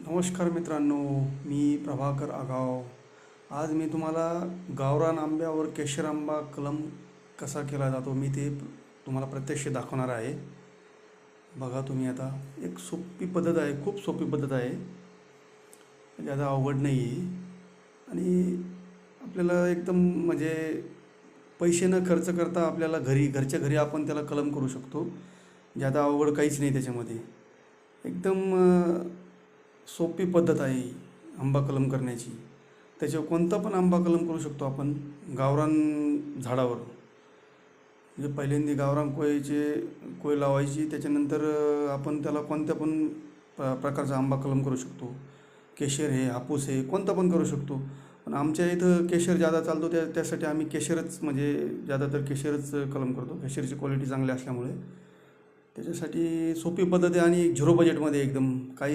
नमस्कार मित्रांनो, मी प्रभाकर आगाव. आज मी तुम्हाला गावरान आंब्यावर केशर आंबा कलम कसा केला जातो मी ते तुम्हाला प्रत्यक्ष दाखवणार आहे. बघा तुम्ही आता एक सोपी पद्धत आहे, खूप सोपी पद्धत आहे, ज्यादा अवघड नाही आहे. आणि आपल्याला एकदम म्हणजे पैसे न खर्च करता आपल्याला घरच्या घरी आपण त्याला कलम करू शकतो. ज्यादा अवघड काहीच नाही त्याच्यामध्ये. एकदम सोपी पद्धत आहे ही आंबा कलम करण्याची. त्याच्यावर कोणता पण आंबा कलम करू शकतो आपण गावरान झाडावर. म्हणजे पहिल्यांदा गावरान कोय लावायची, त्याच्यानंतर आपण त्याला कोणत्या पण प्रकारचा आंबा कलम करू शकतो. केशर आहे, हापूस आहे, कोणता पण करू शकतो. पण आमच्या इथं केशर ज्यादा चालतो, त्यासाठी आम्ही केशरच म्हणजे ज्यादातर केशरच कलम करतो. केशरची क्वालिटी चांगली असल्यामुळे त्याच्यासाठी सोपी पद्धत आहे आणि झिरो बजेटमध्ये एकदम काही